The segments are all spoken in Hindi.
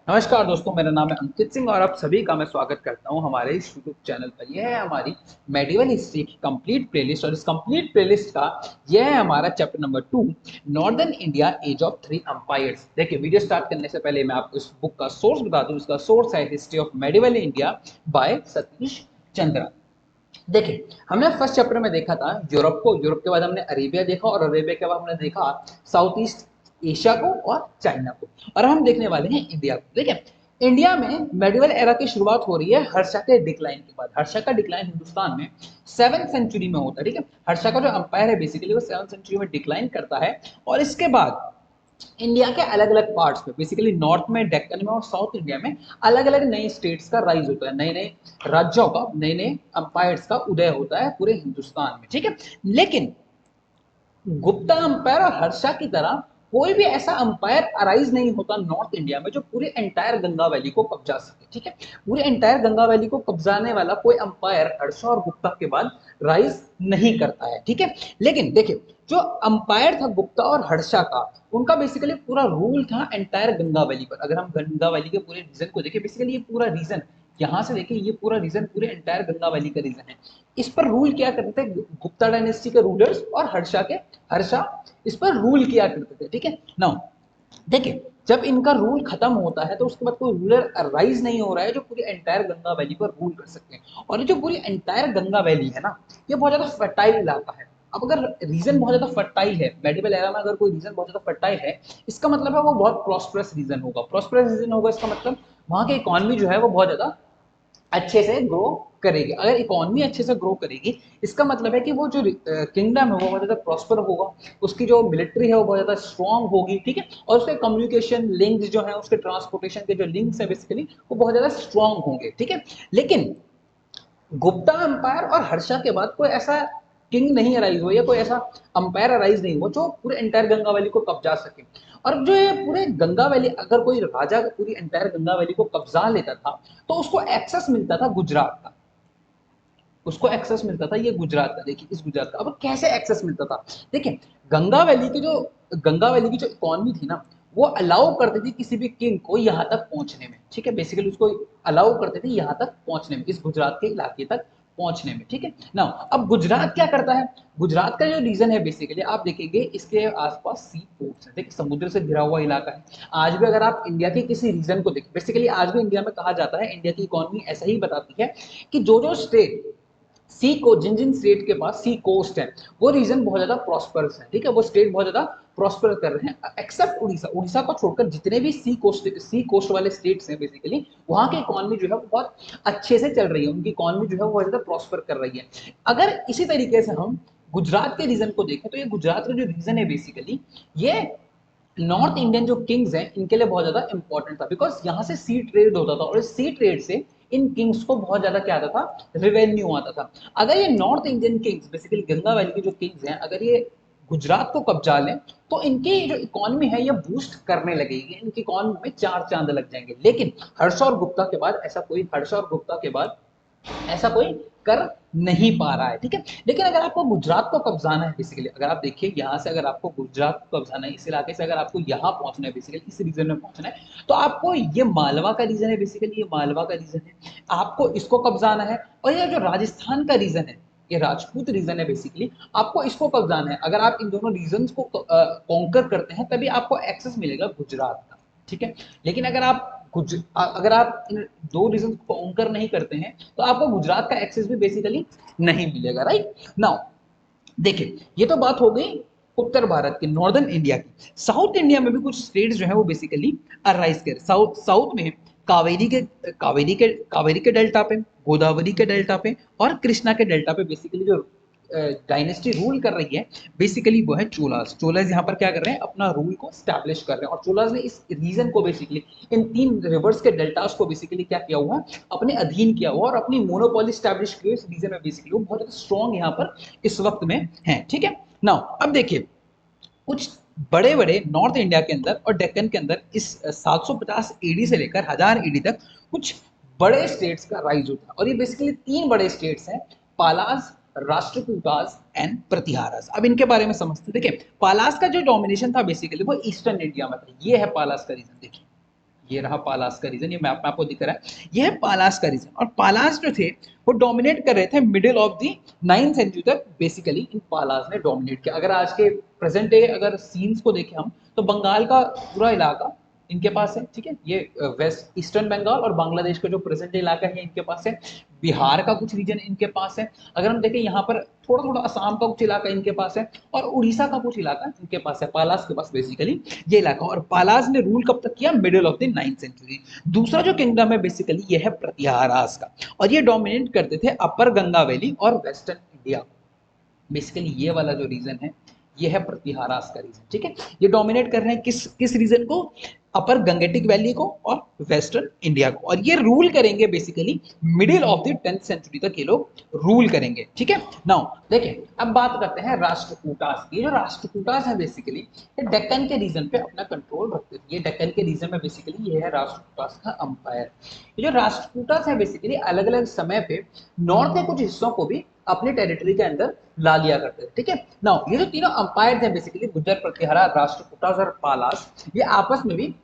नमस्कार दोस्तों, मेरा नाम है अंकित सिंह और आप सभी का मैं स्वागत करता हूं हमारे इस यूट्यूब चैनल पर। यह है हमारी मेडिवल हिस्ट्री की कंप्लीट प्लेलिस्ट और इस कंप्लीट प्लेलिस्ट का यह है हमारा chapter number 2, northern India age of three empires. देखिए, वीडियो स्टार्ट करने से पहले मैं आपको इस बुक का सोर्स बता दूं। इसका सोर्स है history of medieval India by Satish Chandra. देखिए, हमने फर्स्ट चैप्टर में देखा था यूरोप को, यूरोप के बाद हमने अरेबिया देखा और अरेबिया के बाद हमने देखा साउथ ईस्ट एशिया को और चाइना को। और हम देखने वाले हैं इंडिया को। देखिए, इंडिया में मेडिवल एरा की शुरुआत हो रही है हर्षा के डिक्लाइन के बाद। हर्षा का डिक्लाइन हिंदुस्तान में 7th सेंचुरी में होता है। ठीक है, हर्षा का जो अंपायर है बेसिकली वो 7th सेंचुरी में डिक्लाइन करता है। और इसके बाद इंडिया के अलग अलग पार्ट्स में, बेसिकली नॉर्थ में, डेक्कन में और साउथ इंडिया में अलग अलग नई स्टेट्स का राइज होता है, नए नए राज्यों का, नए नए अंपायर्स का उदय होता है पूरे हिंदुस्तान में। ठीक है, लेकिन गुप्ता अंपायर और हर्षा की तरह कोई भी ऐसा अंपायर अराइज नहीं होता नॉर्थ इंडिया में जो पूरे एंटायर गंगा वैली को कब्जा सके। ठीक है, पूरे एंटायर गंगा वैली को कब्जाने वाला कोई अंपायर हर्षा और गुप्ता के बाद राइज नहीं करता है। ठीक है, लेकिन देखिए, जो अंपायर था गुप्ता और हर्षा का, उनका बेसिकली पूरा रूल था एंटायर गंगा वैली पर। अगर हम गंगा वैली के पूरे रीजन को देखें, बेसिकली ये पूरा रीजन, यहाँ से देखिए, ये पूरा रीजन पूरे एंटायर गंगा वैली का रीजन है। इस पर रूल क्या करते थे गुप्ता डायनेस्टी के रूलर्स, और हर्षा इस पर रूल किया करते थे। ठीक है, नाउ देखिए, जब इनका रूल खत्म होता है तो उसके बाद कोई रूलर राइज नहीं हो रहा है जो पूरी एंटायर गंगा वैली पर रूल कर सकते हैं। और ये जो पूरी एंटायर गंगा वैली है ना, ये बहुत ज्यादा फर्टाइल इलाका है। अब अगर रीजन बहुत ज्यादा फर्टाइल है, मेडिवल एरा में अगर कोई रीजन बहुत ज्यादा फर्टाइल है, इसका मतलब है वो बहुत प्रॉस्परस रीजन होगा। प्रॉस्परस रीजन होगा इसका मतलब वहां की इकोनॉमी जो है वो बहुत ज्यादा अच्छे से ग्रो करेगी। अगर इकोनॉमी अच्छे से ग्रो करेगी, इसका मतलब है कि वो जो किंगडम है वो बहुत ज्यादा प्रॉस्पर होगा, उसकी जो मिलिट्री है वो बहुत ज्यादा स्ट्रांग होगी। ठीक है, और उसके कम्युनिकेशन लिंक्स जो है, उसके ट्रांसपोर्टेशन के जो लिंक्स है बेसिकली, वो बहुत ज्यादा स्ट्रांग होंगे। ठीक है, लेकिन गुप्ता अंपायर और हर्षा के बाद कोई ऐसा किंग नहीं अराइज हुआ या कोई ऐसा अंपायर अराइज नहीं हुआ जो पूरे एंटायर गंगा वैली को कब्जा सके। और जो ये पूरे गंगा वैली, अगर कोई राजा पूरी एंटायर गंगा वैली को कब्जा लेता था तो उसको एक्सेस मिलता था गुजरात का। उसको एक्सेस मिलता था ये गुजरात का। देखिए, इस गुजरात का अब कैसे एक्सेस मिलता था। देखिए, गंगा वैली की जो इकोनॉमी थी ना, वो अलाउ करती थी किसी भी किंग को यहाँ तक पहुंचने में। ठीक है, बेसिकली उसको अलाउ करते थे यहाँ तक पहुंचने में, इस गुजरात के इलाके तक पहुंचने में। ठीक है ना, अब गुजरात क्या करता है, गुजरात का जो रीजन है बेसिकली आप देखेंगे इसके आसपास सी पोर्ट्स है। देखिए, समुद्र से घिरा हुआ इलाका है। आज भी अगर आप इंडिया के किसी रीजन को देखें, बेसिकली आज भी इंडिया में कहा जाता है, इंडिया की इकोनॉमी ऐसा ही बताती है कि जो जो स्टेट सी को, जिन जिन स्टेट के पास सी कोस्ट है, वो रीजन बहुत ज्यादा प्रॉस्परस है। ठीक है, वो स्टेट बहुत ज्यादा प्रॉस्पर कर रहे हैं, एक्सेप्ट उड़ीसा। उड़ीसा को छोड़कर जितने भी सी कोस्ट वाले स्टेट्स हैं बेसिकली, वहां की इकोनॉमी जो है वो बहुत अच्छे से चल रही है, उनकी इकोनॉमी जो है वो बहुत ज्यादा प्रॉस्पर कर रही है। अगर इसी तरीके से हम गुजरात के रीजन को देखें तो ये गुजरात का जो रीजन है बेसिकली, ये नॉर्थ इंडियन जो किंग्स हैं इनके लिए बहुत ज्यादा इंपॉर्टेंट था, बिकॉज यहाँ से सी ट्रेड होता था और इस सी ट्रेड से इन किंग्स को बहुत ज्यादा क्या आता था, रेवेन्यू आता था। अगर ये north Indian Kings, basically Ganga valley के जो किंग्स हैं, अगर ये गुजरात को कब्जा लें तो इनकी जो इकोनॉमी है ये बूस्ट करने लगेगी, इनकी इकोनॉमी में चार चांद लग जाएंगे। लेकिन हर्ष और गुप्ता के बाद ऐसा कोई, हर्ष और गुप्ता के बाद ऐसा कोई कर नहीं पा रहा है। ठीक है, लेकिन अगर आपको गुजरात को कब्जाना है, बेसिकली अगर आप देखिए यहाँ से, अगर आपको गुजरात को कब्जाना है, इस इलाके से अगर आपको यहाँ पहुंचना है, बेसिकली इस रीजन में पहुंचना है, तो आपको ये मालवा का रीजन है, बेसिकली ये मालवा का रीजन है, आपको इसको कब्जाना है। और ये जो राजस्थान का रीजन है, ये राजपूत रीजन है, बेसिकली आपको इसको कब्जाना है। अगर आप इन दोनों रीजन को कॉन्कर करते हैं तभी आपको एक्सेस मिलेगा गुजरात का। ठीक है, लेकिन अगर आप इन दो रीजन को कॉन्कर नहीं करते हैं तो आपको गुजरात का एक्सेस भी बेसिकली नहीं मिलेगा। राइट नाउ देखिए, ये तो बात हो गई उत्तर भारत की, नॉर्दर्न इंडिया की। साउथ इंडिया में भी कुछ स्टेट्स जो है वो बेसिकली अराइज कर, साउथ में कावेरी के डेल्टा पे, गोदावरी के डेल्टा पे और कृष्णा के डेल्टा पे बेसिकली जो डायनेस्टी रूल कर रही है बेसिकली वो है चोलास। चोलास यहाँ पर क्या कर रहे हैं, अपना रूल को स्टैब्लिश कर रहे हैं। और चोलास ने इस रीजन को बेसिकली, इन तीन रिवर्स के डेल्टास को बेसिकली क्या किया हुआ, अपने अधीन किया हुआ और अपनी मोनोपोली स्टैब्लिश की हुई इस रीजन में। बेसिकली वो बहुत स्ट्रॉन्ग यहाँ पर इस वक्त में है। ठीक है, नाउ अब देखिए, कुछ बड़े बड़े नॉर्थ इंडिया के अंदर और डेक्कन के अंदर इस 750 एडी से लेकर 1000 एडी तक कुछ बड़े स्टेट्स का राइज होता है। और ये बेसिकली तीन बड़े स्टेट्स हैं, पालास, राष्ट्रकूटास एंड प्रतिहारास। अब इनके बारे में समझते हैं। देखिए, पालास का जो डोमिनेशन था बेसिकली वो ईस्टर्न इंडिया में था। ये है पालास का रीजन। देखिए, ये रहा पालास का रीजन, ये मैप में आपको दिख रहा है, ये है पालास का रीजन। और पालास जो थे वो डोमिनेट कर रहे थे middle of the 9th century तक, बेसिकली इन पालास ने डोमिनेट किया। अगर आज के प्रेजेंट डे अगर सीन्स को देखें हम, तो बंगाल का पूरा इलाका इनके पास है, ठीक है, ये वेस्ट ईस्टर्न बंगाल और बांग्लादेश का जो प्रेजेंट इलाका है इनके पास है, बिहार का कुछ रीजन इनके पास है, अगर हम देखें यहाँ पर थोड़ा थोड़ा असम का कुछ इलाका इनके पास है, और उड़ीसा का कुछ इलाका इनके पास है, पालास के पास बेसिकली ये इलाका। और पालास ने रूल कब तक किया? Middle of the 9th century. दूसरा जो किंगडम है बेसिकली ये है प्रतिहारास का, और ये डोमिनेट करते थे अपर गंगा वैली और वेस्टर्न इंडिया को। बेसिकली ये वाला जो रीजन है ये है प्रतिहारास का रीजन, ठीक है। ये डोमिनेट कर रहे हैं किस किस रीजन को? अपर गंगेटिक वैली को और वेस्टर्न इंडिया को, और ये रूल करेंगे basically middle of the 10th century तक ये लोग रूल करेंगे, ठीक है। नाउ देखिए, अब बात करते हैं राष्ट्रकूटास की। जो राष्ट्रकूटास है बेसिकली ये डेक्कन के रीजन पे अपना कंट्रोल रखते थे। ये डेक्कन के रीजन में बेसिकली ये है राष्ट्रकूटास का अंपायर। ये जो राष्ट्रकूटास है बेसिकली अलग अलग समय पे नॉर्थ के कुछ हिस्सों को भी अपने टेरिटरी के अंदर ला लिया करते थे, ठीक है। नाउ ये जो तीनों अंपायर थे बेसिकली गुर्जर, प्रतिहारा, राष्ट्रकूटास और पालास, ये आपस में भी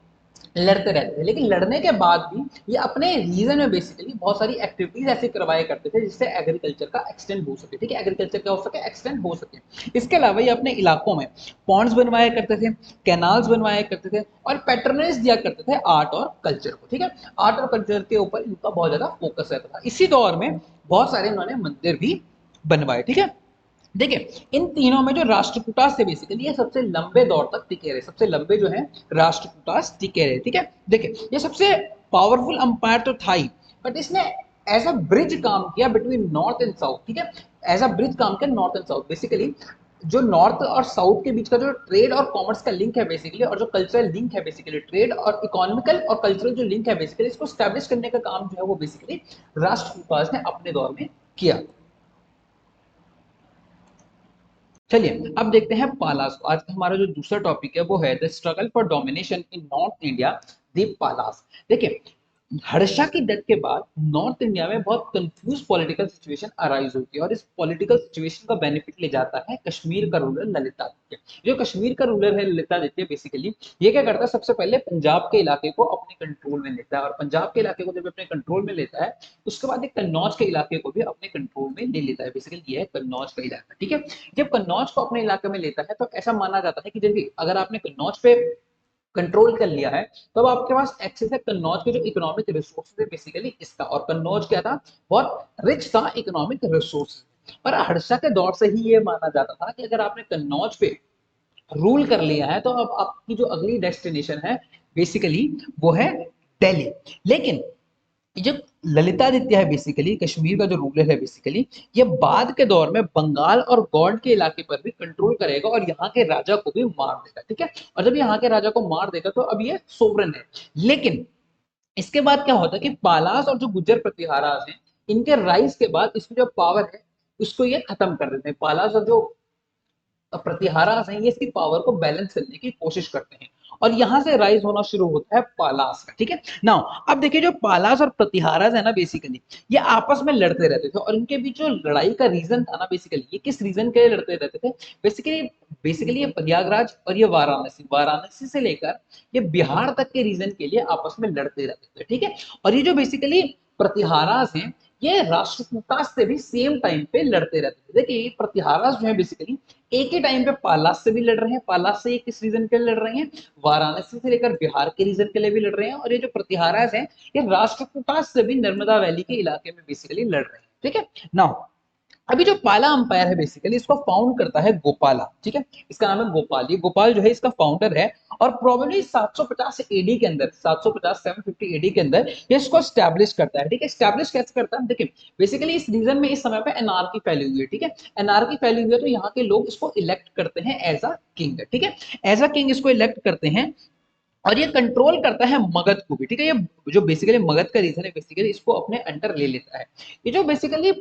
लड़ते रहते थे, लेकिन लड़ने के बाद भी ये अपने रीजन में बेसिकली बहुत सारी एक्टिविटीज ऐसे करवाया करते थे जिससे एग्रीकल्चर का एक्सटेंड हो सके, ठीक है, एग्रीकल्चर का हो सके, एक्सटेंड हो सके। इसके अलावा ये अपने इलाकों में पॉन्ड्स बनवाया करते थे, कैनाल्स बनवाया करते थे, और पैटर्नेज दिया करते थे आर्ट और कल्चर को, ठीक है। आर्ट और कल्चर के ऊपर इनका बहुत ज्यादा फोकस रहता था। इसी दौर में बहुत सारे इन्होंने मंदिर भी बनवाए, ठीक है। देखिए, इन तीनों में जो राष्ट्रकूटास थे बेसिकली ये सबसे लंबे दौर तक टिके रहे, सबसे लंबे जो है राष्ट्रकूटास टिके रहे, ठीक है। देखिए, ये सबसे पावरफुल अंपायर तो था ही, बट इसने एज अ ब्रिज काम किया बिटवीन नॉर्थ एंड साउथ, ठीक है। एज अ ब्रिज काम किया नॉर्थ एंड साउथ, बेसिकली जो नॉर्थ और साउथ के बीच का जो ट्रेड और कॉमर्स का लिंक है बेसिकली, और जो कल्चरल लिंक है बेसिकली, ट्रेड और इकोनॉमिकल और कल्चरल जो लिंक है बेसिकली, इसको स्टैब्लिश करने का काम जो है वो बेसिकली राष्ट्रकूटास ने अपने दौर में किया। चलिए अब देखते हैं पालास को। आज का हमारा जो दूसरा टॉपिक है वो है the struggle for domination in north India, the Palas. देखिए, हर्षा की डेथ के बाद नॉर्थ इंडिया में बहुत कंफ्यूज पॉलिटिकल सिचुएशन अराइज होती है, और इस पॉलिटिकल सिचुएशन का बेनिफिट ले जाता है कश्मीर का रूलर ललितादित्य। जो कश्मीर का रूलर है ललितादित्य, बेसिकली ये क्या करता है, सबसे पहले पंजाब के इलाके को अपने कंट्रोल में लेता है, और पंजाब के इलाके को जब अपने कंट्रोल में लेता है उसके बाद एक कन्नौज के इलाके को भी अपने कंट्रोल में ले लेता है। बेसिकली ये है कन्नौज का इलाका, ठीक है। जब कन्नौज को अपने इलाके में लेता है तो ऐसा माना जाता है कि देखिए, अगर आपने कन्नौज पे कंट्रोल कर लिया है तो अब आपके पास एक्सेस है कन्नौज के जो इकोनॉमिक रिसोर्सेज है बेसिकली इसका, और कन्नौज क्या था, बहुत रिच था इकोनॉमिक रिसोर्सेज। पर हर्षा के दौर से ही ये माना जाता था कि अगर आपने कन्नौज पे रूल कर लिया है तो अब आपकी जो अगली डेस्टिनेशन है बेसिकली वो है दिल्ली। लेकिन जो ललितादित्य है बेसिकली कश्मीर का जो रूलर है बेसिकली, ये बाद के दौर में बंगाल और गौड़ के इलाके पर भी कंट्रोल करेगा और यहाँ के राजा को भी मार देगा, ठीक है। और जब यहाँ के राजा को मार देगा तो अब ये सोवरन है। लेकिन इसके बाद क्या होता है कि पालास और जो गुज्जर प्रतिहारास हैं इनके राइज के बाद इसकी जो पावर है उसको ये खत्म कर देते हैं। पालास और जो प्रतिहारा हैं ये इसकी पावर को बैलेंस करने की कोशिश करते हैं, और यहां से राइज होना शुरू होता है पालास का, ठीक है। नाउ अब देखिए, जो पालास और प्रतिहारास है ना बेसिकली ये आपस में लड़ते रहते थे, और इनके बीच जो लड़ाई का रीजन था ना बेसिकली, ये किस रीजन के लिए लड़ते रहते थे, बेसिकली बेसिकली ये प्रयागराज और ये वाराणसी, वाराणसी से लेकर ये बिहार तक के रीजन के लिए आपस में लड़ते रहते थे, ठीक है। और ये जो बेसिकली प्रतिहारास हैं ये राष्ट्रकूटास से भी सेम टाइम पे लड़ते रहते थे। देखिए, प्रतिहारास जो है बेसिकली एक ही टाइम पे पालास से भी लड़ रहे हैं, पालास से ये किस रीजन के लिए लड़ रहे हैं, वाराणसी से लेकर बिहार के रीजन के लिए भी लड़ रहे हैं, और ये जो प्रतिहारास हैं ये राष्ट्रकूटास से भी नर्मदा वैली के इलाके में बेसिकली लड़ रहे हैं, ठीक है। नाउ अभी जो पाला अंपायर है बेसिकली इसको फाउंड करता है गोपाला, ठीक है। इसका नाम है गोपाल, ये गोपाल जो है इसका फाउंडर है, और प्रोबेबली 750 एडी के अंदर, 750 750 एडी के अंदर ये इसको स्टैब्लिश करता है, ठीक है। स्टैब्लिश कैसे करता है, देखिए बेसिकली इस रीजन में इस समय पे एनआरकी फैली हुई है, ठीक है। एनआरकी फैली हुई है तो यहाँ के लोग इसको इलेक्ट करते हैं एज अ किंग, ठीक है। एज अ किंग इसको इलेक्ट करते हैं, और ये कंट्रोल करता है मगध को भी, ठीक है। ये जो बेसिकली मगध का रीजन है बेसिकली इसको अपने अंडर ले लेता है। ये जो बेसिकली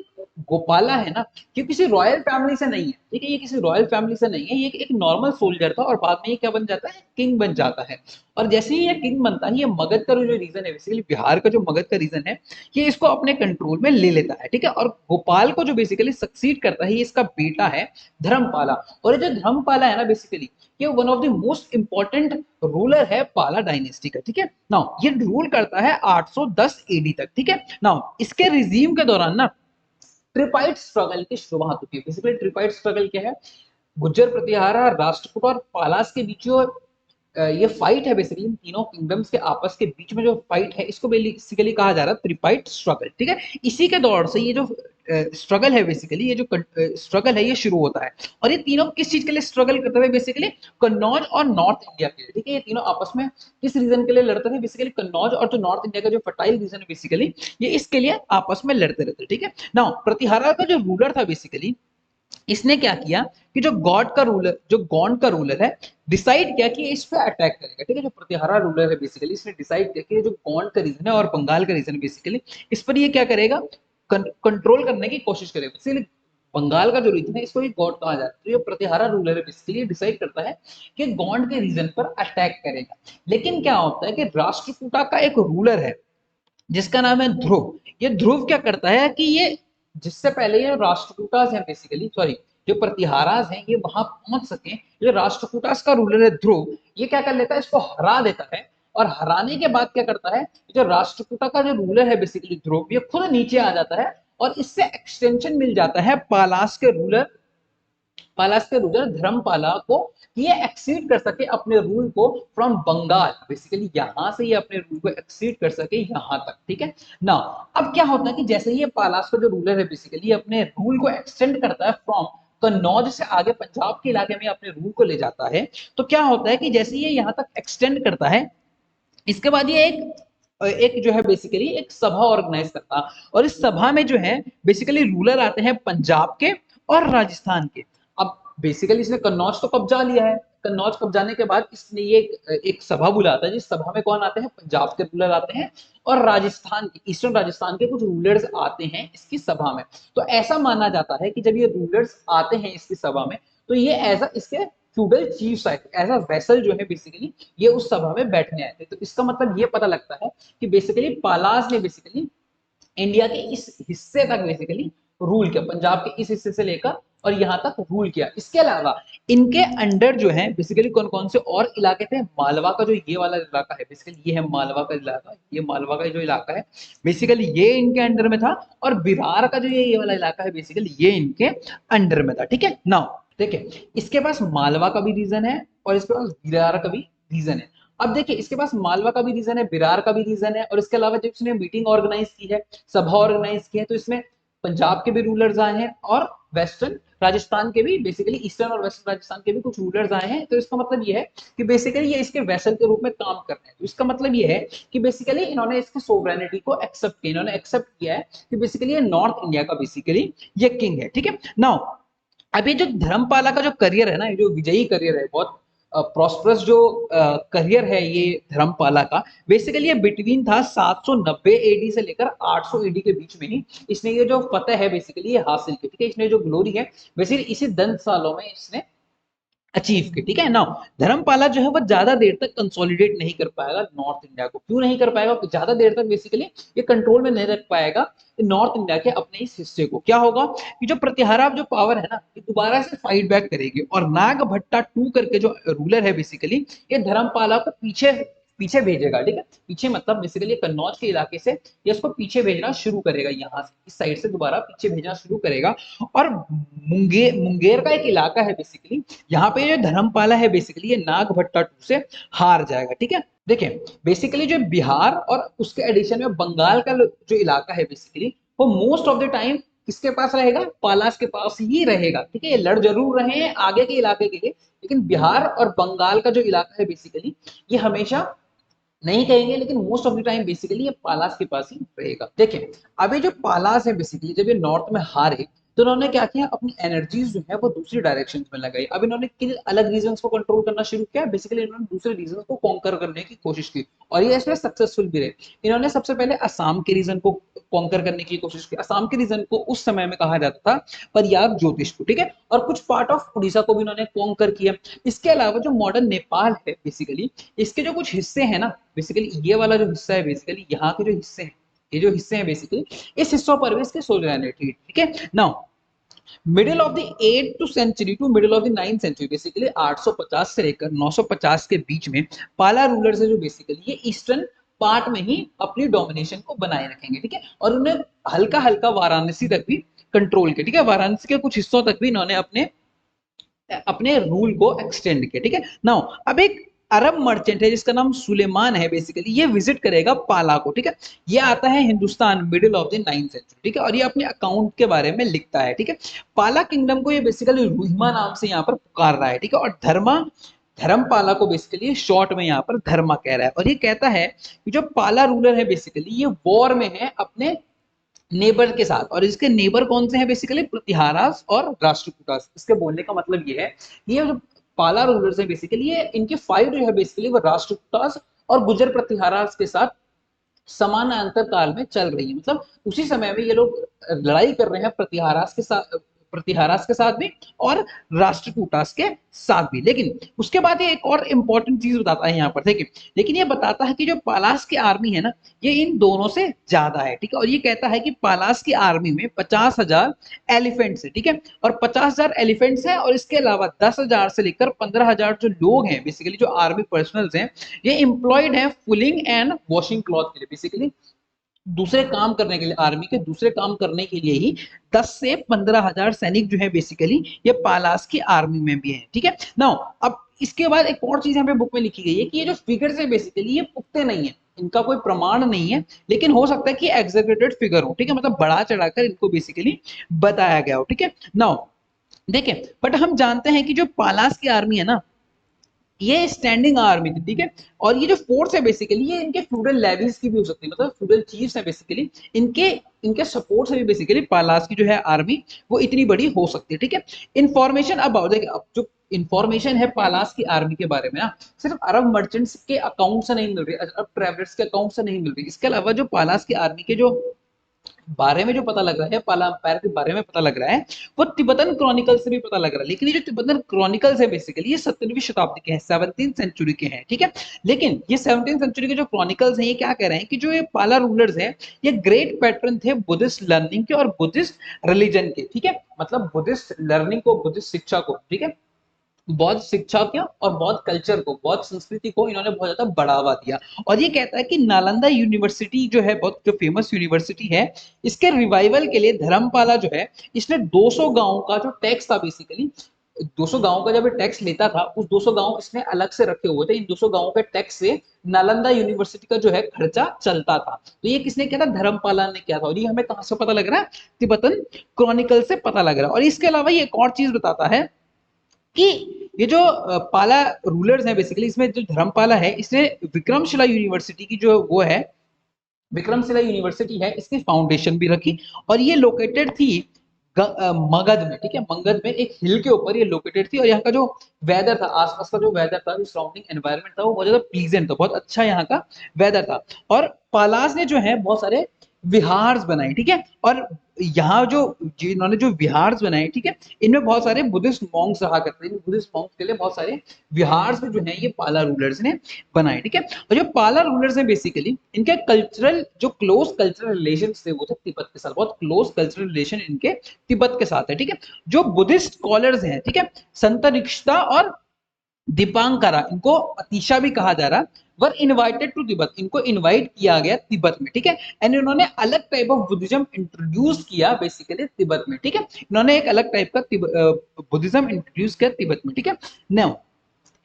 गोपाला है ना, ये किसी रॉयल फैमिली से नहीं है, ठीक है। ये किसी रॉयल फैमिली से नहीं है, ये एक नॉर्मल सोल्जर था, और बाद में ये क्या बन जाता है, किंग बन जाता है। और जैसे ही ये किंग बनता है ये मगध का जो रीजन है बेसिकली बिहार का जो मगध का रीजन है ये इसको अपने कंट्रोल में ले लेता है, ठीक है। और गोपाल को जो बेसिकली सक्सीड करता है ये इसका बेटा है धर्मपाला। और ये जो धर्मपाला है ना बेसिकली ये one of the most important ruler है पाला डायनेस्टी का, ठीक है। नाउ ये रूल करता है 810 एडी तक, ठीक है। नाउ इसके रिजीम के दौरान ना ट्रिपाइट स्ट्रगल की शुरुआत होती है। बेसिकली ट्रिपाइट स्ट्रगल क्या है, गुज्जर, प्रतिहारा, राष्ट्रकूट और पालास के बीच जो ये फाइट है, बेसिकली तीनों किंगडम्स के आपस के बीच में जो फाइट है, इसको बेसिकली कहा जा रहा है ट्रिपाइट स्ट्रगल, ठीक है। इसी के दौर से ये जो स्ट्रगल है, बेसिकली ये जो स्ट्रगल है ये शुरू होता है। और ये तीनों किस चीज के लिए स्ट्रगल करते थे, बेसिकली कन्नौज और नॉर्थ इंडिया के लिए, ठीक है। ये तीनों आपस में किस रीजन के लिए लड़ते थे, बेसिकली कन्नौज और जो नॉर्थ इंडिया का जो फर्टाइल रीजन है, बेसिकली ये इसके लिए आपस में लड़ते रहते, ठीक है। नाउ प्रतिहारा का जो रूलर था, बेसिकली इसने क्या किया कि जो गॉड का रूलर है, डिसाइड किया कि इस पे अटैक करेगा, ठीक है। जो प्रतिहारा रूलर है, बेसिकली इसने डिसाइड किया कि जो गॉड का रीजन है और बंगाल का रीजन है, बेसिकली इस पर ये क्या करेगा, कंट्रोल करने की कोशिश करेगा। बेसिकली बंगाल का जो रीजन है इसको ही गॉड कहा जाता है। तो ये प्रतिहारा रूलर है, बेसिकली डिसाइड करता है कि गॉड के रीजन पर अटैक करेगा। लेकिन क्या होता है कि राष्ट्रकूटा का एक रूलर है जिसका नाम है ध्रुव। ये ध्रुव क्या करता है कि ये जिससे पहले ये राष्ट्रकूटास हैं, बेसिकली सॉरी जो प्रतिहारास हैं ये वहां पहुंच सके, जो राष्ट्रकूटास का रूलर है ध्रुव, ये क्या कर लेता है, इसको हरा देता है। और हराने के बाद क्या करता है, जो राष्ट्रकूटा का जो रूलर है, बेसिकली ध्रुव, ये खुद नीचे आ जाता है और इससे एक्सटेंशन मिल जाता है पालास के रूलर धर्मपाला को, ये एक्सीड कर सके अपने रूल को फ्रॉम बंगाल, बेसिकली यहां से ये अपने रूल को एक्सीड कर सके यहां तक, ठीक है ना। अब क्या होता है कि जैसे ये पालास का जो रूलर है, बेसिकली अपने रूल को एक्सटेंड करता है फ्रॉम कन्नौज से आगे पंजाब के इलाके में अपने रूल को ले जाता है, तो क्या होता है कि जैसे ये यहां तक एक्सटेंड करता है, इसके बाद ये एक जो है बेसिकली एक सभा ऑर्गेनाइज करता, और इस सभा में जो है बेसिकली रूलर आते हैं पंजाब के और राजस्थान के। अब बेसिकली इसने कन्नौज तो कब्जा लिया है, कन्नौज कब्जाने के बाद इसने ये एक सभा बुलाता है, जिस सभा में कौन आते हैं, पंजाब के रूलर आते हैं और राजस्थान के, ईस्टर्न राजस्थान के कुछ रूलर्स आते हैं इसकी सभा में। तो ऐसा माना जाता है कि जब ये रूलर्स आते हैं इसकी सभा में, तो ये एज अ इसके फ्यूडल चीफ्स आए थे, एज अ वेसल जो है बेसिकली ये उस सभा में बैठने आए थे। तो इसका मतलब ये पता लगता है कि बेसिकली पालास ने बेसिकली इंडिया के इस हिस्से तक बेसिकली रूल किया, पंजाब के इस हिस्से से लेकर और यहाँ तक रूल किया। इसके अलावा इनके अंडर जो है बेसिकली कौन कौन से और इलाके थे, मालवा का जो ये वाला इलाका है, बेसिकली ये है मालवा का इलाका, ये मालवा का जो इलाका है बेसिकली ये इनके अंडर में था, और बिहार का जो ये वाला इलाका है बेसिकली ये इनके अंडर में था, ठीक है। नाउ देखिए इसके पास मालवा का भी रीजन है और इसके पास बिहार का भी रीजन है। अब देखिए इसके पास मालवा का भी रीजन है, बिरार का भी रीजन है, और इसके अलावा जब इसने मीटिंग ऑर्गेनाइज की है, सभा ऑर्गेनाइज की है, तो इसमें पंजाब के भी रूलर्स आए हैं और वेस्टर्न राजस्थान के भी, बेसिकली ईस्टर्न और वेस्टर्न राजस्थान के भी कुछ रूलर्स आए हैं। तो इसका मतलब ये है कि बेसिकली ये इसके वेसल के रूप में काम कर रहे हैं। तो इसका मतलब ये है कि बेसिकली इन्होंने इसकी सोवरेनिटी को एक्सेप्ट किया, इन्होंने एक्सेप्ट किया है कि बेसिकली ये नॉर्थ इंडिया का बेसिकली ये किंग है, ठीक है। नाउ अभी जो धर्मपाला का जो करियर है ना, ये जो विजयी करियर है, बहुत प्रॉस्परस जो करियर है ये धर्मपाला का, बेसिकली ये बिटवीन था 790 एडी से लेकर 800 एडी के बीच में ही इसने ये जो फतेह है बेसिकली ये हासिल की, ठीक है। इसने जो ग्लोरी है बेसिकली इसी 10 सालों में इसने अचीव की, ठीक है ना। धर्मपाला जो है वो ज्यादा देर तक कंसोलिडेट नहीं कर पाएगा नॉर्थ इंडिया को, क्यों नहीं कर पाएगा, ज्यादा देर तक बेसिकली ये कंट्रोल में नहीं रख पाएगा नॉर्थ इंडिया के अपने इस हिस्से को। क्या होगा कि जो प्रतिहारा जो पावर है ना, ये दोबारा से फाइट बैक करेगी, और नागभट्टा 2 करके जो रूलर है बेसिकली ये धर्मपाला को पीछे पीछे भेजेगा, ठीक है। पीछे मतलब बेसिकली कन्नौज के इलाके से ये इसको पीछे भेजना शुरू करेगा, यहाँ से इस साइड से दोबारा पीछे भेजना शुरू करेगा। और मुंगेर का एक इलाका है बेसिकली, यहाँ पे जो धर्मपाला है बेसिकली ये नागभट्टा 2 से हार जाएगा, ठीक है। देखिए बेसिकली जो बिहार और उसके एडिशन में बंगाल का जो इलाका है बेसिकली वो मोस्ट ऑफ द टाइम किसके पास रहेगा, पालास के पास ही रहेगा, ठीक है। ये लड़ जरूर रहे हैं आगे के इलाके के लिए, लेकिन बिहार और बंगाल का जो इलाका है बेसिकली ये हमेशा नहीं कहेंगे, लेकिन most of the time basically ये पालास के पास ही रहेगा। देखिए अभी जो पालास है बेसिकली जब ये नॉर्थ में हारे, तो उन्होंने क्या किया, अपनी एनर्जीज जो है वो दूसरी डायरेक्शन में लगाई। अब इन्होंने किन अलग रीजन्स को कंट्रोल करना शुरू किया, बेसिकली इन्होंने दूसरे रीजन को कॉन्कर करने की कोशिश की, और ये इसमें सक्सेसफुल भी रहे। इन्होंने सबसे पहले असम के रीजन को कॉन्कर करने की कोशिश की। असम के रीजन को उस समय में कहा जाता था पर्याग ज्योतिष को, ठीक है। और कुछ पार्ट ऑफ उड़ीसा को भी इन्होंने कॉन्कर किया। इसके अलावा जो मॉडर्न नेपाल है बेसिकली इसके जो कुछ हिस्से हैं ना, बेसिकली ये वाला जो हिस्सा है बेसिकली यहाँ के जो हिस्से हैं, ये जो हिस्से हैं बेसिकली इस हिस्सों पर भी इसकी सोवरेनिटी, ठीक है। Now middle of the 8th century to middle of the 9th century, basically 850 से लेकर 950 के बीच में पाला रूलर्स है जो बेसिकली ये ईस्टर्न पार्ट में ही अपनी डोमिनेशन को बनाए रखेंगे, ठीक है। और उन्हें हल्का हल्का वाराणसी तक भी कंट्रोल किया, ठीक है। वाराणसी के कुछ हिस्सों तक भी इन्होंने अपने अपने रूल को एक्सटेंड किया, ठीक है। नाउ अब एक अरब मर्चेंट है जिसका नाम सुलेमान है, बेसिकली ये विजिट करेगा पाला को, ठीक है। ये आता है Hindustan middle of the 9th century, ठीक है। और ये अपने अकाउंट के बारे में लिखता है, ठीक है। पाला किंगडम को ये बेसिकली रूहिमा नाम से यहाँ पर पुकार रहा है, ठीक है। और धर्मपाला को बेसिकली शॉर्ट में यहाँ पर धर्मा कह रहा है। और ये कहता है कि जो पाला रूलर है बेसिकली ये वॉर में है अपने नेबर के साथ, और इसके नेबर कौन से हैं बेसिकली प्रतिहारास और राष्ट्रकूटास। इसके बोलने का मतलब ये है कि ये जो पाला रूलर्स है बेसिकली ये इनके फाइट जो है बेसिकली वो राष्ट्रकूटास और गुजर प्रतिहारास के साथ समानांतर काल में चल रही है। मतलब उसी समय में ये लोग लड़ाई कर रहे हैं प्रतिहारास के साथ भी और राष्ट्रकूटास के साथ भी। लेकिन उसके बाद ये एक और इंपॉर्टेंट चीज बताता है यहाँ पर, देखिए। लेकिन ये बताता है कि जो पालास की आर्मी है ना ये इन दोनों से ज्यादा है, ठीक है। और ये कहता है कि पालास की आर्मी में 50,000 एलिफेंट्स है, ठीक है। और 50,000 एलिफेंट्स है और इसके अलावा 10,000 से लेकर 15,000 जो लोग हैं बेसिकली जो आर्मी पर्सनल्स हैं ये एम्प्लॉयड है फुलिंग एंड वॉशिंग क्लॉथ के लिए, बेसिकली दूसरे काम करने के लिए, आर्मी के दूसरे काम करने के लिए ही 10 से 15,000 सैनिक जो है बेसिकली ये पालास की आर्मी में भी है, ठीक है। नाउ अब इसके बाद एक और चीज यहाँ पे बुक में लिखी गई है कि ये जो फिगर्स है बेसिकली ये पुख्ते नहीं है, इनका कोई प्रमाण नहीं है, लेकिन हो सकता है कि एग्जेगरेटेड फिगर हो, ठीक है। मतलब बढ़ा चढ़ाकर इनको बेसिकली बताया गया हो, ठीक है। नाउ देखिए, बट हम जानते हैं कि जो पालास की आर्मी है ना ये स्टैंडिंग आर्मी थी, ठीक है। और ये जो फोर्स है बेसिकली ये इनके फ्यूडल लेवीज की भी हो सकती है, मतलब फ्यूडल चीफ्स है बेसिकली इनके इनके सपोर्ट से भी बेसिकली पालास की जो है आर्मी वो इतनी बड़ी हो सकती है, ठीक है। इंफॉर्मेशन अबाउट, देखिए अब जो इंफॉर्मेशन है पालास की आर्मी के बारे में ना सिर्फ अरब मर्चेंट्स के अकाउंट से नहीं मिल रही, अरब ट्रेवलर्स के अकाउंट से नहीं मिल रही। इसके अलावा जो पालास की आर्मी के जो बारे में जो पता लग रहा है, पाला एम्पायर के बारे में पता लग रहा है वो तिब्बतन क्रॉनिकल से भी पता लग रहा है। लेकिन ये जो तिब्बतन क्रॉनिकल्स है बेसिकली ये 17वीं शताब्दी के हैं, 17th सेंचुरी के हैं, ठीक है। लेकिन ये 17th सेंचुरी के जो क्रॉनिकल्स हैं ये क्या कह रहे हैं कि जो ये पाला रूलर्स हैं ये ग्रेट पैटर्न थे बुद्धिस्ट लर्निंग के और बुद्धिस्ट रिलीजन के, ठीक है। मतलब बुद्धिस्ट लर्निंग को, बुद्धिस्ट शिक्षा को, ठीक है, बौद्ध शिक्षा को और बौद्ध कल्चर को, बौद्ध संस्कृति को इन्होंने बहुत ज्यादा बढ़ावा दिया। और ये कहता है कि नालंदा यूनिवर्सिटी जो है बहुत फेमस यूनिवर्सिटी है, इसके रिवाइवल के लिए धर्मपाला जो है इसने 200 गांव का जो टैक्स था बेसिकली 200 गांव का जब टैक्स लेता था उस 200 गांव इसने अलग से रखे हुए थे। इन 200 गांवों के टैक्स से नालंदा यूनिवर्सिटी का जो है खर्चा चलता था। तो ये किसने किया था? धर्मपाला ने किया था। और ये हमें कहां से पता लग रहा है? तिब्बतन क्रॉनिकल से पता लग रहा है। और इसके अलावा ये एक और चीज बताता है कि ये जो पाला रूलर्स हैं बेसिकली इसमें जो धर्मपाला है इसने विक्रमशिला यूनिवर्सिटी की जो वो है विक्रमशिला यूनिवर्सिटी है इसकी फाउंडेशन भी रखी। और ये लोकेटेड थी मगध में, ठीक है। मगध में एक हिल के ऊपर ये लोकेटेड थी। और यहाँ का जो वेदर था, आसपास का जो वेदर था, जो सराउंडिंग एनवायरनमेंट था वो बहुत ज्यादा प्लीजेंट था, बहुत अच्छा यहाँ का वेदर था। और पालास ने जो है बहुत सारे विहार्स बनाए, ठीक है। और यहाँ जो इन्होंने जो विहार्स बनाए, ठीक है, इनमें बहुत सारे बुद्धिस्ट मॉन्क्स रहा करते थे। बुद्धिस्ट मॉन्क्स के लिए बहुत सारे विहार्स जो है ये पाला रूलर्स ने बनाए, ठीक है। और जो पाला रूलर्स हैं बेसिकली इनके कल्चरल जो क्लोज कल्चरल रिलेशन थे वो थे तिब्बत के साथ, बहुत क्लोज कल्चरल रिलेशन इनके तिब्बत के साथ है, ठीक है। जो बुद्धिस्ट स्कॉलर्स हैं, ठीक है, संतरिक्शता और दीपांकरा, इनको अतीशा भी कहा जा रहा, वर इनवाइटेड टू तिब्बत, इनको इनवाइट किया गया तिब्बत में, ठीक है। एंड इन्होंने अलग टाइप ऑफ बुद्धिज्म इंट्रोड्यूस किया बेसिकली तिब्बत में, ठीक है। इन्होंने एक अलग टाइप का बुद्धिज्म इंट्रोड्यूस किया तिब्बत में, ठीक है। नाउ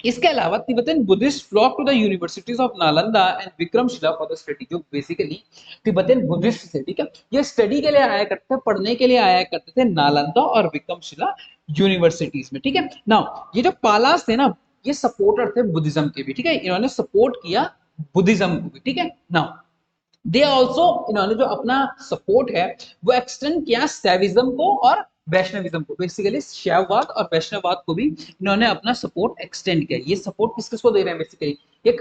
इसके अलावा Tibetan Buddhist flock to the universities of Nalanda and Vikramashila for the study, जो बेसिकली तिब्बतन बुद्धिस्ट थे, ठीक है, ये स्टडी के लिए आया करते थे, पढ़ने के लिए आया करते थे नालंदा और विक्रमशिला यूनिवर्सिटीज में, ठीक है। नाउ ये जो पालास थे ना ये सपोर्टर थे बुद्धिज्म के भी, ठीक है, इन्होंने सपोर्ट किया बुद्धिज्म को भी, ठीक है। नाउ दे ऑल्सो, इन्होंने जो अपना सपोर्ट है वो एक्सटेंड किया सैविज्म को और वैष्णविज्म को, बेसिकली शैववाद और वैष्णववाद को भी इन्होंने अपना सपोर्ट एक्सटेंड किया। ये सपोर्ट किस किस को दे रहे हैं बेसिकली? एक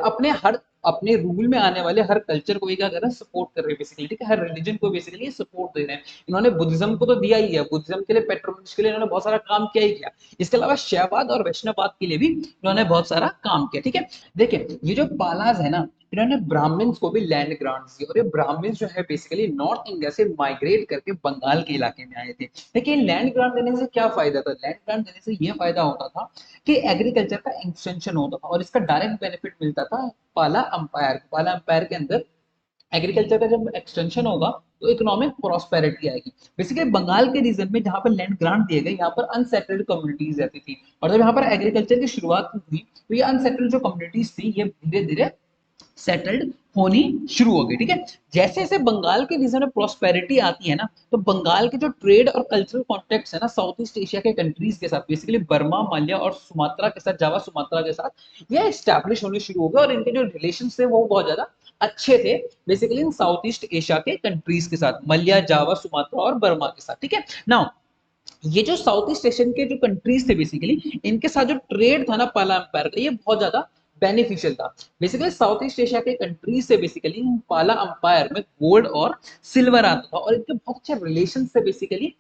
अपने रूल में आने वाले हर कल्चर को क्या कर रहे हैं? सपोर्ट कर रहे हैं बेसिकली, ठीक है। हर रिलीजन को बेसिकली सपोर्ट दे रहे हैं। इन्होंने बुद्धिज्म को तो दिया ही है, बुद्धिज्म के लिए पेट्रोनिश के लिए इन्होंने बहुत सारा काम किया ही किया। इसके अलावा शैववाद और वैष्णववाद के लिए भी इन्होंने बहुत सारा काम किया, ठीक है। देखिए ये जो पालाज है ना इन्होंने ब्राह्मण्स को भी लैंड ग्रांट दी, और ये ब्राह्मण्स जो है बेसिकली नॉर्थ इंडिया से माइग्रेट करके बंगाल के इलाके में आए थे। लेकिन लैंड ग्रांट देने से क्या फायदा था? लैंड ग्रांट देने से ये फायदा होता था कि एग्रीकल्चर का एक्सटेंशन होता था, और इसका डायरेक्ट बेनिफिट मिलता था पाला अंपायर को। पाला अंपायर के अंदर एग्रीकल्चर का जब एक्सटेंशन होगा तो इकोनॉमिक प्रॉस्पेरिटी आएगी। बेसिकली बंगाल के रीजन में जहां पर लैंड ग्रांट दिए गए, यहाँ पर अनसेटल्ड कम्युनिटीज रहती थी, और जब यहाँ पर एग्रीकल्चर की शुरुआत हुई तो ये अनसेटल्ड जो कम्युनिटीज थी ये धीरे धीरे सेटल्ड होनी शुरू हो गई। ठीक है, जैसे जैसे बंगाल के रीजन में प्रॉस्पेरिटी आती है ना, तो बंगाल के जो ट्रेड और कल्चरल कॉन्टेक्ट है ना साउथ ईस्ट एशिया के कंट्रीज के साथ, बेसिकली बर्मा, माल्या और सुमात्रा के साथ, जावा सुमात्रा के साथ ये एस्टैब्लिश होने शुरू हो गए, और इनके जो रिलेशन थे वो बहुत ज्यादा अच्छे थे बेसिकली इन साउथ ईस्ट एशिया के कंट्रीज के साथ, मल्या, जावा, सुमात्रा और बर्मा के साथ। ठीक है, नाउ ये जो साउथ ईस्ट एशियन के जो कंट्रीज थे बेसिकली, इनके साथ जो ट्रेड था ना पाला एम्पायर का, ये बहुत ज्यादा बेनिफिशियल था। बेसिकली साउथ ईस्ट एशिया के कंट्रीज से बेसिकली पाला एम्पायर में गोल्ड और सिल्वर आता था, और इनके बहुत अच्छे रिलेशन थे बेसिकली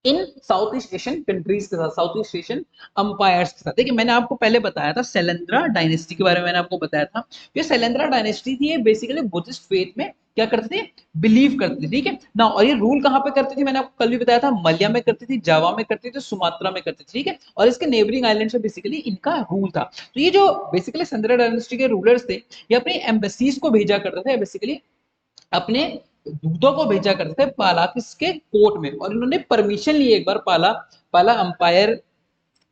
इन साउथ ईस्ट एशियन कंट्रीज के साथ, साउथ ईस्ट एशियन अंपायर्स के साथ। देखिए मैंने आपको पहले बताया था सेलेंद्रा डायनेस्टी के बारे में, मैंने आपको बताया था ये सेलेंद्रा डायनेस्टी थी, ये बेसिकली बुद्धिस्ट फेथ में क्या करते थे? बिलीव करते थे। ठीक है ना, और ये रूल कहां पे करती थी? मैंने आपको कल भी बताया था, मल्या में करती थी, जावा में करती थी, सुमात्रा में करती थी। ठीक है, और इसके नेबरिंग आइलैंड्स में बेसिकली इनका रूल था। तो ये जो बेसिकली सेलेंद्रा डायनेस्टी के रूलर्स थे, ये अपनी एम्बेसीज को भेजा करते थे बेसिकली अपने दूतों को भेजा करते थे पाला किसके कोर्ट में, और इन्होंने परमिशन ली एक बार पाला पाला अंपायर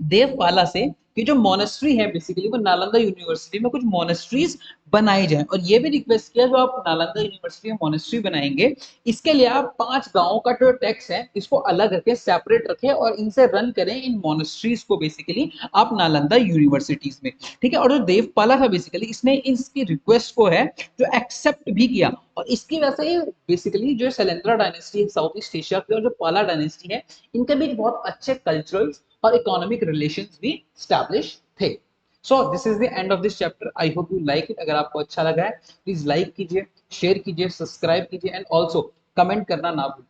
देवपाला से कि जो मोनेस्ट्री है बेसिकली वो नालंदा यूनिवर्सिटी में कुछ मोनेस्ट्रीज बनाई जाए, और ये भी रिक्वेस्ट किया जो आप नालंदा यूनिवर्सिटी में मोनेस्ट्री बनाएंगे इसके लिए आप 5 गांवों का जो टैक्स है इसको अलग रखें, सेपरेट रखें, और इनसे रन करें इन मोनेस्ट्रीज को बेसिकली आप नालंदा यूनिवर्सिटीज में। ठीक है, और जो देवपाला था बेसिकली इसने इसकी रिक्वेस्ट को है जो एक्सेप्ट भी किया, और इसकी वजह से बेसिकली जो Shailendra dynasty south east Asia की और जो पाला डायनेस्टी है इनके बीच बहुत अच्छे कल्चरल और इकोनॉमिक रिलेशंस भी स्टैब्लिश थे। So this is the end of this chapter, I hope you like it. अगर आपको अच्छा लगा है प्लीज लाइक कीजिए, शेयर कीजिए, सब्सक्राइब कीजिए, एंड ऑल्सो कमेंट करना ना भूलिए।